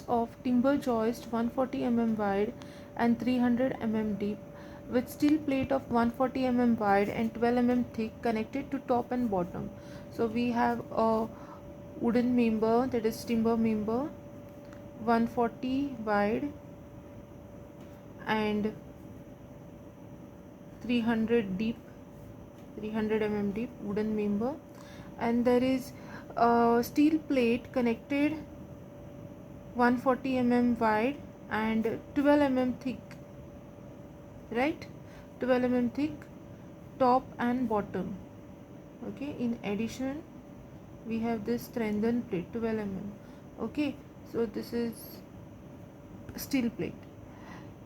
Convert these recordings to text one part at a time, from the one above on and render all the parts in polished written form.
consists of timber joist 140 mm wide and 300 mm deep with steel plate of 140 mm wide and 12 mm thick connected to top and bottom. So we have a wooden member, that is timber member, 140 wide and 300 deep, 300 mm deep wooden member, and there is a steel plate connected 140 mm wide and 12 mm thick, right? 12 mm thick top and bottom. Okay, in addition we have this strengthened plate 12 mm. Okay, so this is steel plate.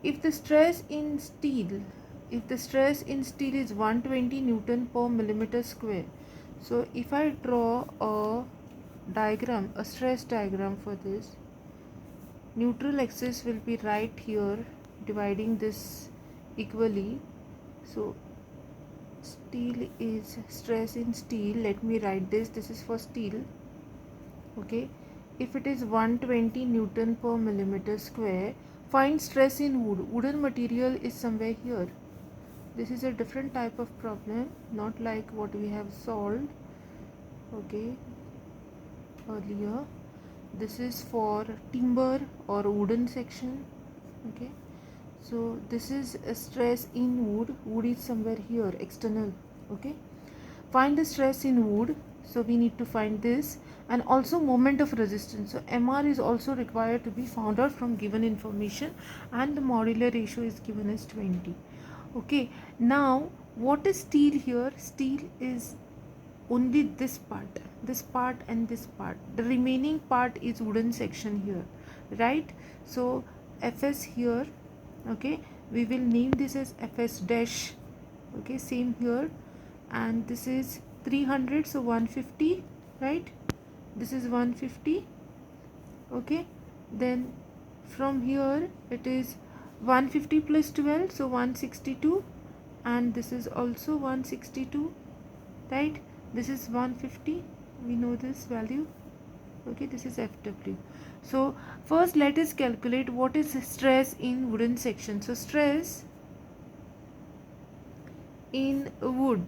If the stress in steel, if the stress in steel is 120 Newton per millimeter square, so if I draw a diagram, a stress diagram for this, neutral axis will be right here dividing this equally. So steel is stress in steel, let me write this is for steel. Okay, if it is 120 Newton per millimeter square, find stress in wood. Wooden material is somewhere here. This is a different type of problem, not like what we have solved, okay, earlier. This is for timber or wooden section. Okay, so this is a stress in wood. Wood is somewhere here, external. Okay, find the stress in wood, so we need to find this, and also moment of resistance. So MR is also required to be found out from given information, and the modular ratio is given as 20. Okay, now what is steel here? Steel is only this part and this part. The remaining part is wooden section here, right? So Fs here, okay, we will name this as Fs dash. Okay, same here, and this is 300, so 150, right? This is 150. Okay, then from here it is 150 plus 12, so 162, and this is also 162, right? This is 150, we know this value. Okay, this is Fw. So first let us calculate what is stress in wooden section. So stress in wood,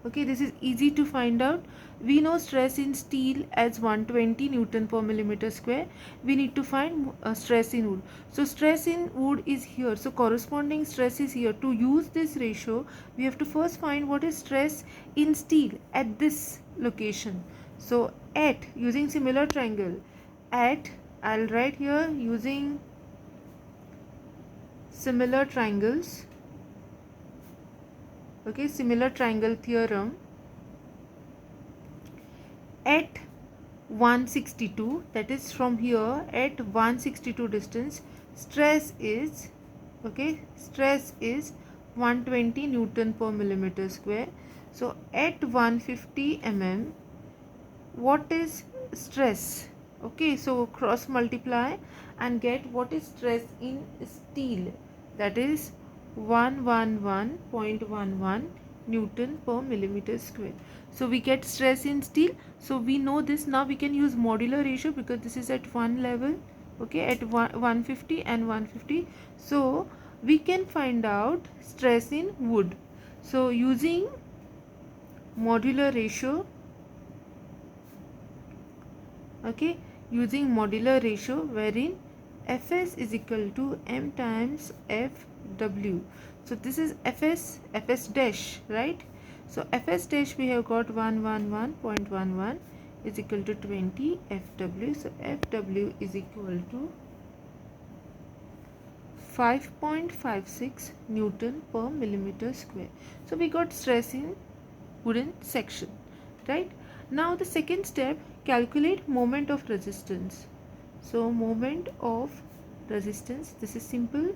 okay, this is easy to find out. We know stress in steel as 120 Newton per millimeter square. We need to find stress in wood. So stress in wood is here, so corresponding stress is here. To use this ratio, we have to first find what is stress in steel at this location. So at, using similar triangle, at, I'll write here using similar triangles. Okay, similar triangle theorem. At 162, that is from here, at 162 distance, stress is, okay, stress is 120 Newton per millimeter square. So at 150 mm, what is stress? Okay, so cross multiply and get what is stress in steel, that is 111.11 Newton per millimeter square. So we get stress in steel. So we know this. Now we can use modular ratio because this is at one level, okay, at 150 and 150. So we can find out stress in wood. So using modular ratio, okay, using modular ratio wherein Fs is equal to m times Fw. So this is Fs dash, right? So Fs dash we have got 111.11 is equal to 20 Fw. So Fw is equal to 5.56 Newton per millimeter square. So we got stress in wooden section, right? Now the second step, calculate moment of resistance. So moment of resistance, this is simple.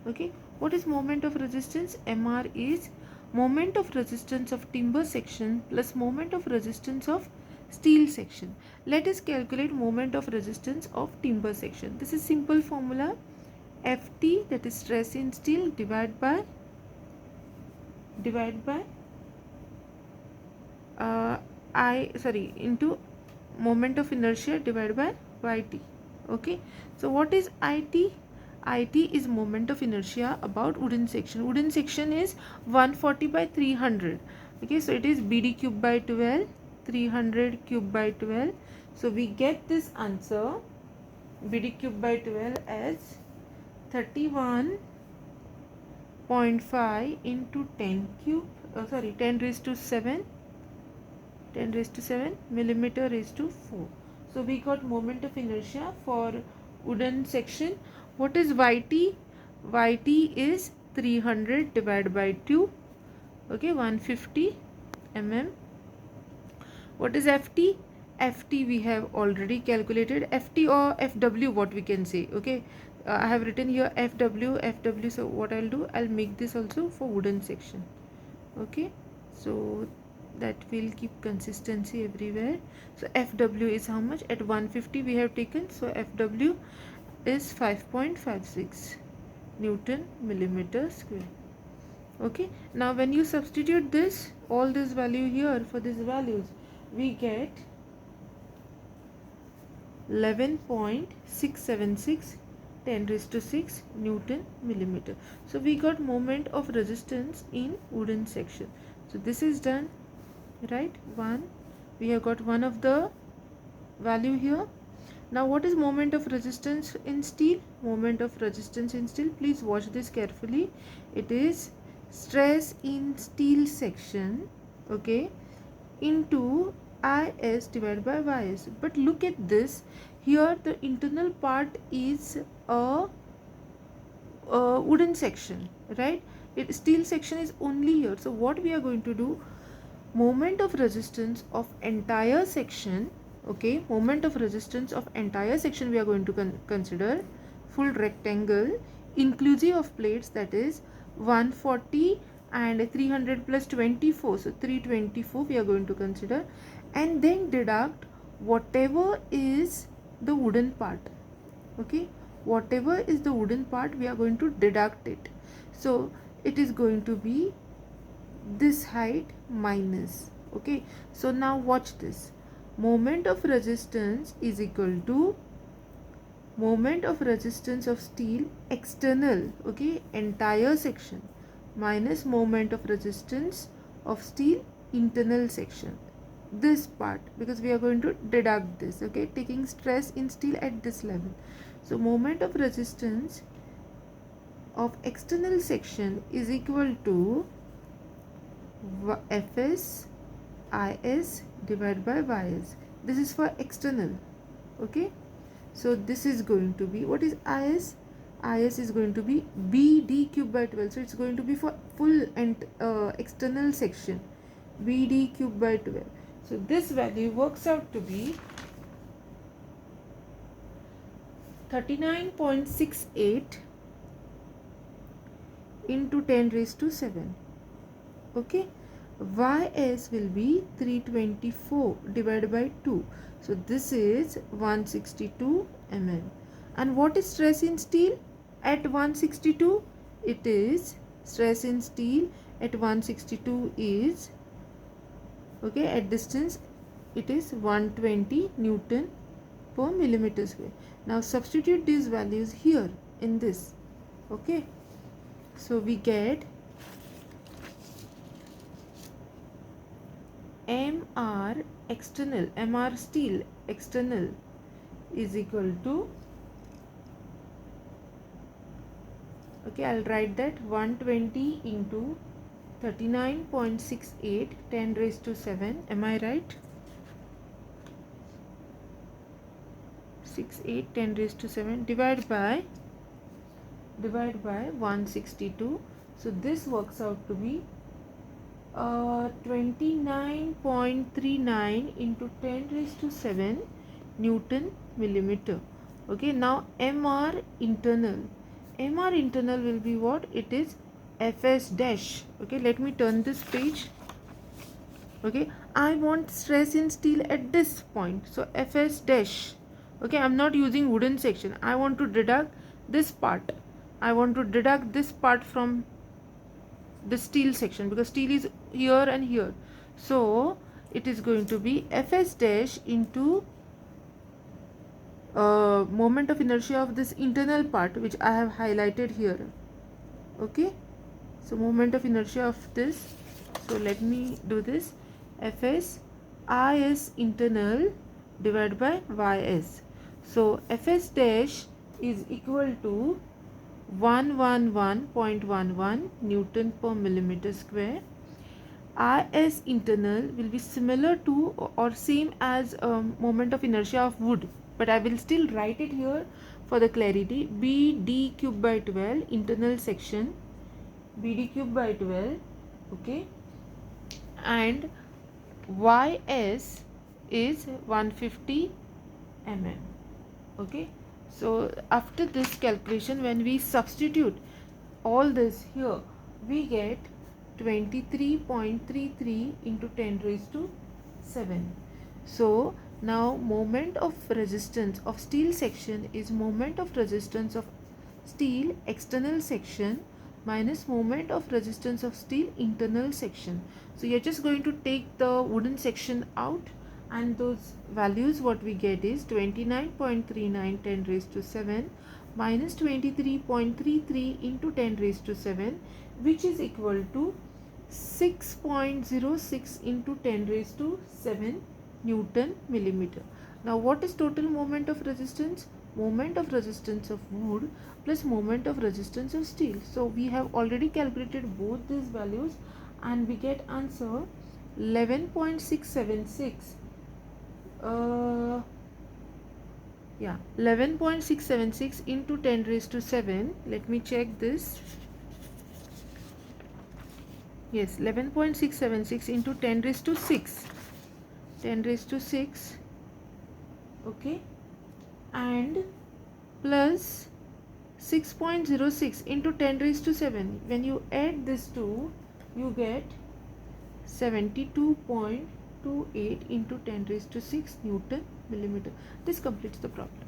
Okay, what is moment of resistance? Mr is moment of resistance of timber section plus moment of resistance of steel section. Let us calculate moment of resistance of timber section. This is simple formula, Ft, that is stress in steel, divided by into moment of inertia divided by yt. Okay, so what is IT? IT is moment of inertia about wooden section. Wooden section is 140 by 300. Okay, so it is BD cube by 12, 300 cube by 12. So we get this answer BD cube by 12 as 31.5 into 10 cube, 10 raised to 7, 10 raised to 7 millimeter raised to 4. So we got moment of inertia for wooden section. What is YT? YT is 300 divided by 2. Okay, 150 mm. What is FT? FT we have already calculated. FT or FW, what we can say. Okay, I have written here FW. So what I'll do, I'll make this also for wooden section. Okay, so that will keep consistency everywhere. So FW is how much? At 150 we have taken, so FW is 5.56 Newton millimeter square. Okay, now when you substitute this, all this value here for these values, we get 11.676 10 raised to 6 Newton millimeter. So we got moment of resistance in wooden section. So this is done, right? One, we have got one of the value here. Now what is moment of resistance in steel? Moment of resistance in steel, please watch this carefully. It is stress in steel section, okay, into Is divided by Ys. But look at this, here the internal part is a wooden section, right? Steel section is only here. So what we are going to do, moment of resistance of entire section, okay, moment of resistance of entire section we are going to consider full rectangle inclusive of plates, that is 140 and 300 plus 24, so 324 we are going to consider, and then deduct whatever is the wooden part. Okay, whatever is the wooden part we are going to deduct it. So it is going to be this height minus. Okay, so now watch this, moment of resistance is equal to moment of resistance of steel external, okay, entire section, minus moment of resistance of steel internal section, this part, because we are going to deduct this, okay, taking stress in steel at this level. So moment of resistance of external section is equal to Fs Is divided by Ys. This is for external. Okay, so this is going to be, what is Is? Is is going to be BD cube by 12. So it's going to be for full and external section, BD cube by 12. So this value works out to be 39.68 into 10 raised to 7. Okay, Ys will be 324 divided by 2. So this is 162 mm. And what is stress in steel at 162? It is stress in steel at 162 is, okay, at distance it is 120 Newton per millimeter square. Now substitute these values here in this. Okay, so we get MR external, MR steel external is equal to, okay, I'll write that 120 into 39.68 10 raised to 7, am I right? 68 10 raised to 7 divided by 162. So this works out to be 29.39 into 10 raised to 7 Newton millimeter. Okay, now MR internal will be what? It is Fs dash. Okay, let me turn this page. Okay, I want stress in steel at this point, so Fs dash. Okay, I'm not using wooden section, I want to deduct this part, from the steel section, because steel is here and here. So it is going to be Fs dash into moment of inertia of this internal part which I have highlighted here. Okay, so moment of inertia of this, so let me do this. Fs is internal divided by ys, so Fs dash is equal to 111.11 Newton per millimeter square. Is internal will be similar to or same as moment of inertia of wood, but I will still write it here for the clarity. BD cube by 12 internal section, BD cube by 12, okay, and YS is 150 mm. Okay, so after this calculation, when we substitute all this here, we get 23.33 into 10 raised to 7. So now moment of resistance of steel section is moment of resistance of steel external section minus moment of resistance of steel internal section. So you're just going to take the wooden section out, and those values what we get is 29.39 10 raised to 7 minus 23.33 into 10 raised to 7, which is equal to 6.06 into 10 raised to 7 Newton millimeter. Now what is total moment of resistance? Moment of resistance of wood plus moment of resistance of steel. So we have already calculated both these values and we get answer 11.676. 11.676 into 10 raised to 7. Let me check this. Yes, 11.676 into 10 raised to 6. 10 raised to 6. Okay. And plus 6.06 into 10 raised to 7. When you add this two, you get 72.28 into 10 raised to 6 Newton millimeter. This completes the problem.